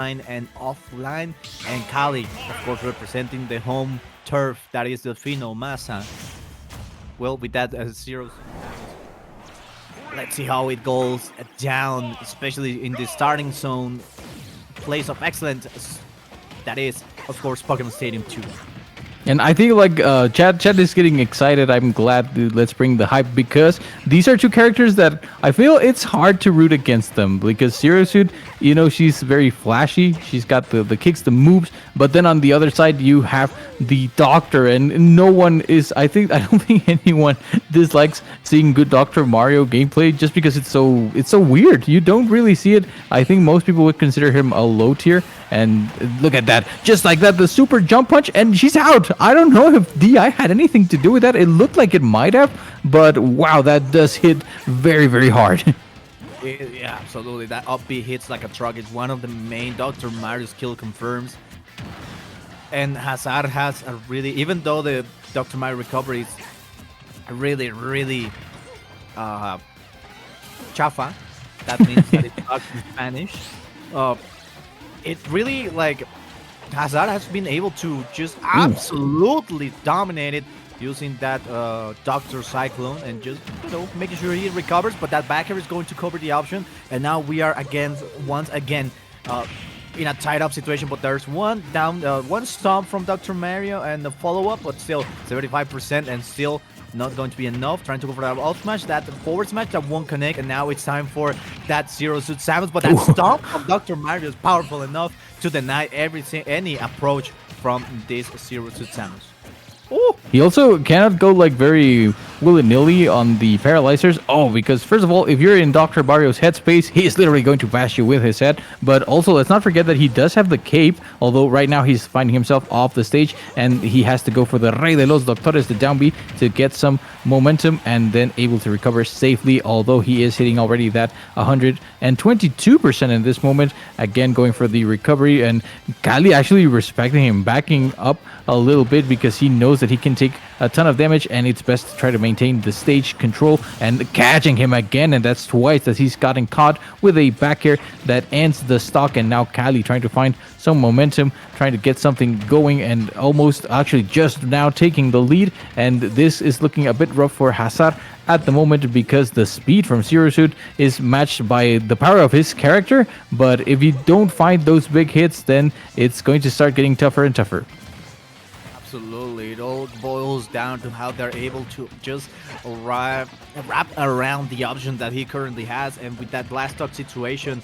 and offline, and Cali, of course, representing the home turf that is Delfino Raza. Well, with that zero, let's see how it goes down, especially in the starting zone. Place of excellence, that is, of course, Pokemon Stadium 2. And I think like Chad is getting excited. I'm glad. Dude, let's bring the hype because these are two characters that I feel it's hard to root against them because Zero Suit, you know, she's very flashy. She's got the kicks, the moves, but then on the other side you have the Doctor, and no one is. I don't think anyone dislikes seeing good Doctor Mario gameplay just because it's so weird. You don't really see it. I think most people would consider him a low tier. And look at that. Just like that, the super jump punch, and she's out. I don't know if DI had anything to do with that. It looked like it might have, but wow, that does hit very, very hard. Yeah, absolutely. That up B hits like a truck. It's one of the main Dr. Mario skill confirms. And JaZaR has a really, even though the Dr. Mario recovery is really, really chafa, that means that it's not in Spanish. It really, like, JaZaR has been able to just absolutely dominate it using that Dr. Cyclone and just, making sure he recovers, but that back air is going to cover the option, and now we are once again in a tied-up situation, but there's one stomp from Dr. Mario and the follow-up, but still 75% and still not going to be enough. Trying to go for that out smash, that forward smash that won't connect, and now it's time for that Zero Suit Samus. But that stomp of Dr. Mario is powerful enough to deny any approach from this Zero Suit Samus. Ooh. He also cannot go like very willy-nilly on the paralyzers. Oh, because first of all, if you're in Dr. Mario's headspace, he is literally going to bash you with his head. But also, let's not forget that he does have the cape, although right now he's finding himself off the stage, and he has to go for the Rey de los Doctores, the down B, to get some momentum and then able to recover safely, although he is hitting already that 122% in this moment. Again, going for the recovery, and Cali actually respecting him, backing up a little bit because he knows that he can take a ton of damage, and it's best to try to maintain the stage control, and catching him again, and that's twice that he's gotten caught with a back air that ends the stock. And now Cali trying to find some momentum, trying to get something going, and almost actually just now taking the lead. And this is looking a bit rough for JaZaR at the moment because the speed from Zero Suit is matched by the power of his character, but if you don't find those big hits, then it's going to start getting tougher and tougher. Absolutely. It all boils down to how they're able to just wrap around the option that he currently has. And with that blast talk situation,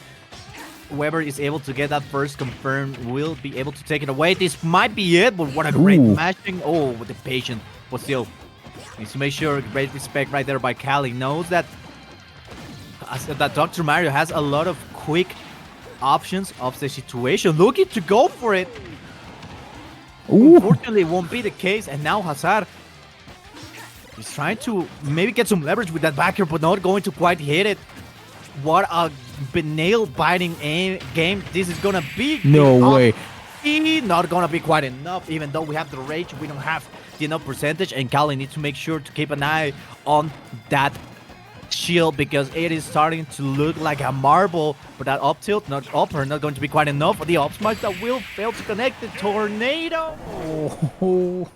whoever is able to get that first confirmed will be able to take it away. This might be it, but what a great mashing. Oh, with the patience. But still, needs to make sure, great respect right there by Cali. Knows that Dr. Mario has a lot of quick options of the situation. Looking to go for it. Unfortunately, it won't be the case, and now JaZaR is trying to maybe get some leverage with that back air, but not going to quite hit it. What a nail-biting game this is gonna be. No way. Not gonna be quite enough, even though we have the rage, we don't have the enough percentage, and Cali needs to make sure to keep an eye on that shield because it is starting to look like a marble, but that up tilt, not going to be quite enough for the up smash that will fail to connect the tornado. Oh.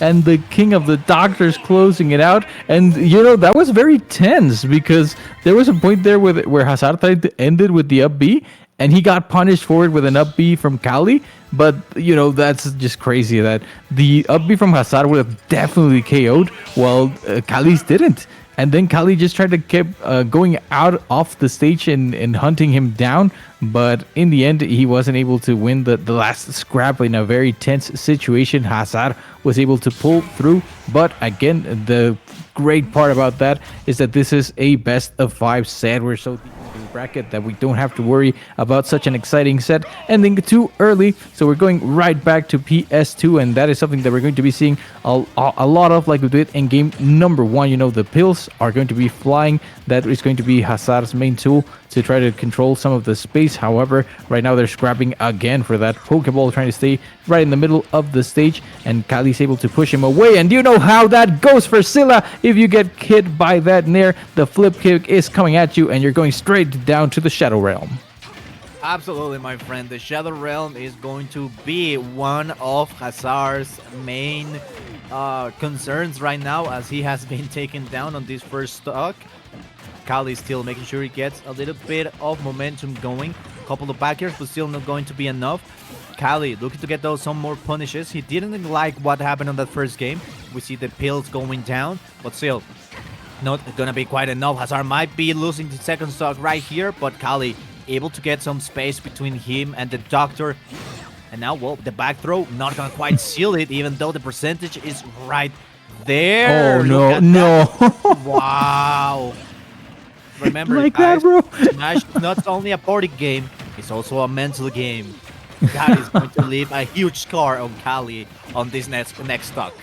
And the king of the doctors closing it out, and that was very tense because there was a point there where JaZaR tried to end it with the up B, and he got punished for it with an up B from Cali. But that's just crazy that the up B from JaZaR would have definitely KO'd while Cali's didn't. And then Cali just tried to keep going out off the stage and hunting him down. But in the end, he wasn't able to win the last scrap in a very tense situation. JaZaR was able to pull through. But again, the great part about that is that this is a best of 5 set. We're so deep in the bracket that we don't have to worry about such an exciting set ending too early. So we're going right back to PS2, and that is something that we're going to be seeing a lot of, like we did in game number 1. The pills are going to be flying. That is going to be JaZar's main tool to try to control some of the space. However, right now they're scrapping again for that Pokeball, trying to stay right in the middle of the stage, and Cali's able to push him away. And you know how that goes for Scylla. If you get hit by that Nair, the flip kick is coming at you, and you're going straight down to the Shadow Realm. Absolutely, my friend. The Shadow Realm is going to be one of JaZaR's main concerns right now, as he has been taken down on this first stock. Cali still making sure he gets a little bit of momentum going. Couple of backers, but still not going to be enough. Cali looking to get those some more punishes. He didn't like what happened on that first game. We see the pills going down, but still not gonna be quite enough. JaZaR might be losing the second stock right here, but Cali able to get some space between him and the doctor. And now, well, the back throw not gonna quite seal it, even though the percentage is right there. Oh, Look no, at that. no. Wow. Remember, Like guys, that, bro. Smash is not only a party game, it's also a mental game. That is going to leave a huge scar on Cali on this next stock.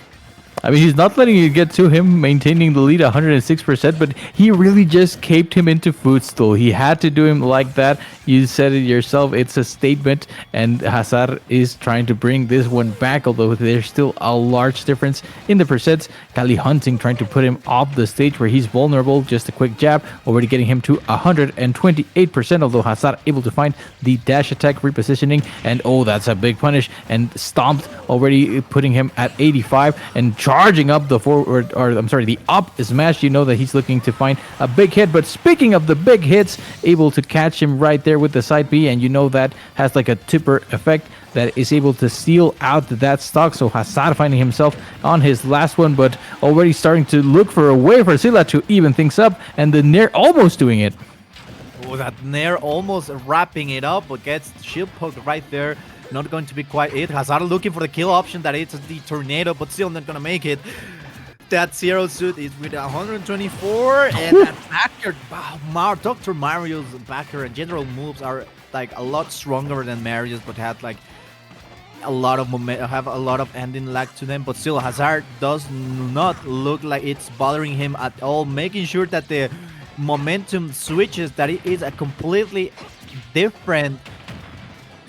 I mean, he's not letting it get to him, maintaining the lead 106%, but he really just caped him into footstool. He had to do him like that. You said it yourself. It's a statement, and JaZaR is trying to bring this one back, although there's still a large difference in the percents. Cali hunting, trying to put him off the stage where he's vulnerable. Just a quick jab, already getting him to 128%, although JaZaR able to find the dash attack repositioning, and oh, that's a big punish, and stomped, already putting him at 85, and charging up the forward, or I'm sorry, the up smash. You know that he's looking to find a big hit, but speaking of the big hits, able to catch him right there with the side B, and you know that has like a tipper effect that is able to steal out that stock. So JaZaR finding himself on his last one, but already starting to look for a way for Silla to even things up, and the Nair almost doing it. Oh, that Nair almost wrapping it up, but gets shield poke right there. Not going to be quite it. JaZaR looking for the kill option, that it's the tornado, but still not gonna make it. That Zero Suit is with 124, and that backer, Dr. Mario's backer and general moves are like a lot stronger than Mario's, but had like a lot of have a lot of ending lag to them. But still, JaZaR does not look like it's bothering him at all, making sure that the momentum switches, that it is a completely different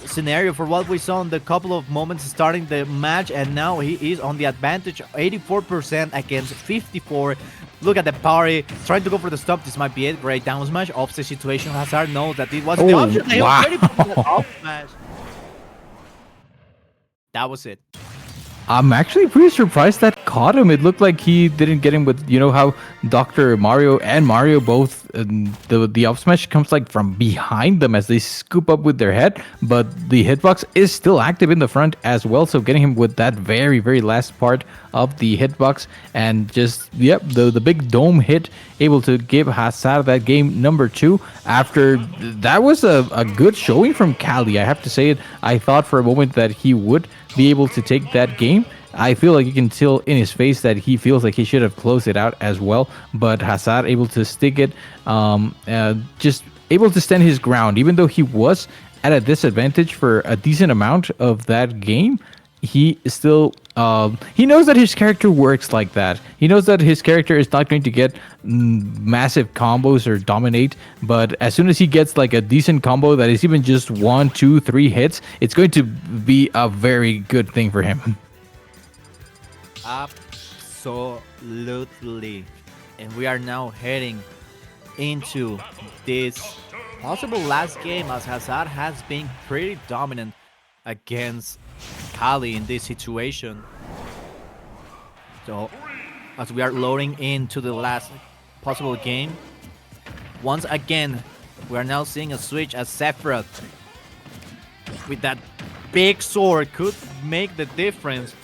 scenario for what we saw in the couple of moments starting the match, and now he is on the advantage, 84% against 54. Look at the parry, trying to go for the stop. This might be it. Great down smash, offset situation. JaZaR knows that it was the option. They already put that off smash. That was it. I'm actually pretty surprised that caught him. It looked like he didn't get him with, you know how Dr. Mario and Mario both, the up smash comes like from behind them as they scoop up with their head, but the hitbox is still active in the front as well. So getting him with that very, very last part of the hitbox, and just, yep, the big dome hit, able to give JaZaR that game number 2. After that was a good showing from Cali. I have to say it. I thought for a moment that he would be able to take that game. I feel like you can tell in his face that he feels like he should have closed it out as well, but JaZaR able to stick it, just able to stand his ground, even though he was at a disadvantage for a decent amount of that game. He still he knows that his character works like that. He knows that his character is not going to get massive combos or dominate, but as soon as he gets like a decent combo that is even just 1, 2, 3 hits, it's going to be a very good thing for him. Absolutely. And we are now heading into this possible last game, as JaZaR has been pretty dominant against Cali in this situation. So as we are loading into the last possible game, once again we are now seeing a switch as Sephiroth with that big sword could make the difference.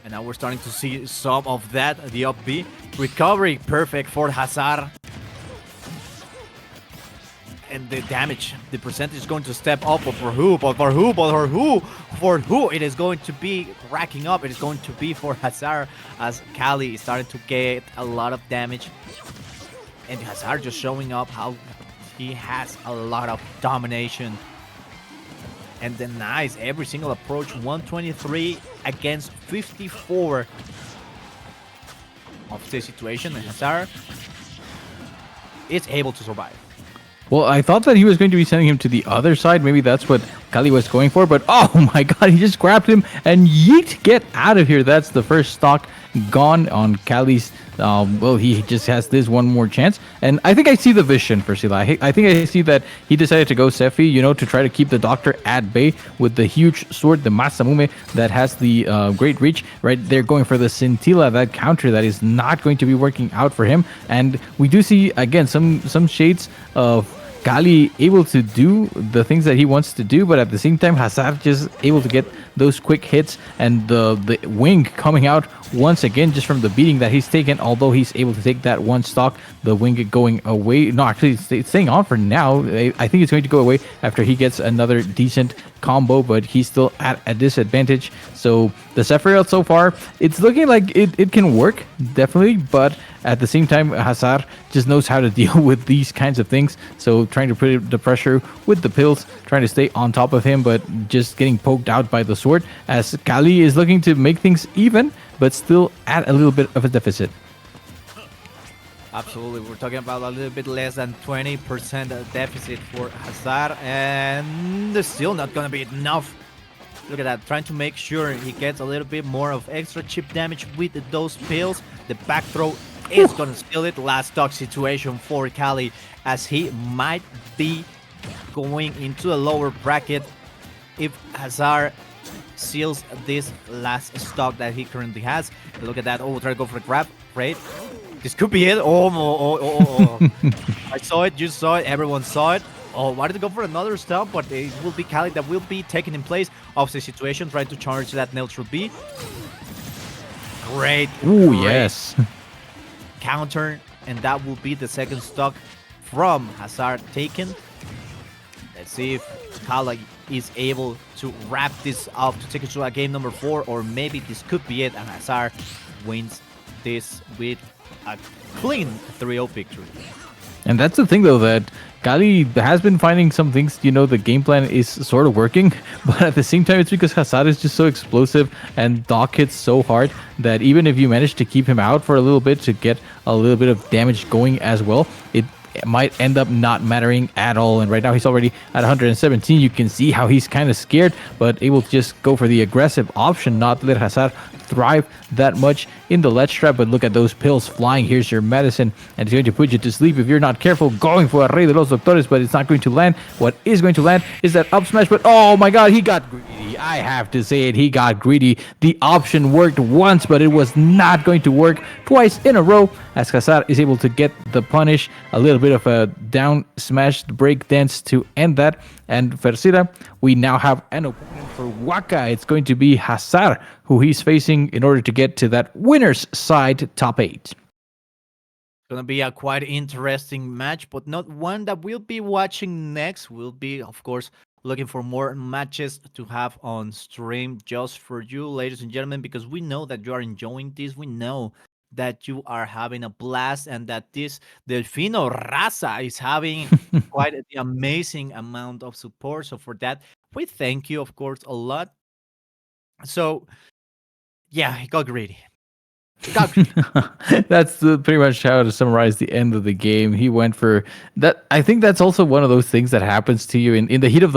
And now we're starting to see some of that. The up B recovery perfect for JaZaR. And the damage, the percentage is going to step up. But for who? But for who? But for who? For who? It is going to be racking up. It is going to be for JaZaR, as Cali is starting to get a lot of damage. And JaZaR just showing up how he has a lot of domination. And then nice, every single approach, 123 against 54 of the situation. And JaZaR is able to survive. Well, I thought that he was going to be sending him to the other side. Maybe that's what Cali was going for. But oh my god, he just grabbed him and yeet, get out of here. That's the first stock gone on Cali's. Well, he just has this one more chance, and I think I see the vision for Sila. I think I see that he decided to go Sephi, to try to keep the Doctor at bay with the huge sword, the Masamume, that has the great reach. Right, they're going for the Scintilla, that counter that is not going to be working out for him, and we do see again some shades of Cali able to do the things that he wants to do, but at the same time, JaZaR just able to get those quick hits, and the wing coming out once again just from the beating that he's taken. Although he's able to take that one stock, the wing going away. No, actually, it's staying on for now. I think it's going to go away after he gets another decent combo, but he's still at a disadvantage. So the Sephiroth so far, it's looking like it can work, definitely, but at the same time, JaZaR just knows how to deal with these kinds of things. So trying to put the pressure with the pills, trying to stay on top of him, but just getting poked out by the sword, as Cali is looking to make things even, but still at a little bit of a deficit. Absolutely, we're talking about a little bit less than 20% deficit for JaZaR, and there's still not gonna be enough. Look at that, trying to make sure he gets a little bit more of extra chip damage with those pills. The back throw is gonna steal it. Last stock situation for Cali, as he might be going into a lower bracket if JaZaR seals this last stock that he currently has. Look at that. Oh, try to go for the grab. Great. This could be it. Oh. I saw it. You saw it. Everyone saw it. Oh, wanted to go for another stop, but it will be Cali that will be taken in place of the situation, trying to charge that neutral B. Great. Ooh, great yes. counter, and that will be the second stock from JaZaR taken. Let's see if Cali is able to wrap this up to take it to a game number 4, or maybe this could be it, and JaZaR wins this with a clean 3-0 victory. And that's the thing, though, that Cali has been finding some things, the game plan is sort of working, but at the same time, it's because JaZaR is just so explosive and Doc hits so hard that even if you manage to keep him out for a little bit to get a little bit of damage going as well, it might end up not mattering at all. And right now he's already at 117. You can see how he's kind of scared, but able to just go for the aggressive option, not let JaZaR thrive that much in the ledge trap. But look at those pills flying. Here's your medicine, and it's going to put you to sleep if you're not careful. Going for a Rey de los Doctores, but it's not going to land. What is going to land is that up smash, but oh my god, he got greedy. I have to say it, he got greedy. The option worked once, but it was not going to work twice in a row, as JaZaR is able to get the punish. A little bit of a down smash break dance to end that. And Fersira, we now have an opponent for Waka. It's going to be JaZaR, who he's facing in order to get to that winner's side top 8. Gonna be a quite interesting match, but not one that we'll be watching next. We'll be, of course, looking for more matches to have on stream just for you, ladies and gentlemen, because we know that you are enjoying this. We know that you are having a blast, and that this Delfino Raza is having quite the amazing amount of support. So for that, we thank you, of course, a lot. So yeah, he got greedy. That's pretty much how to summarize the end of the game. He went for that. I think that's also one of those things that happens to you in the heat of the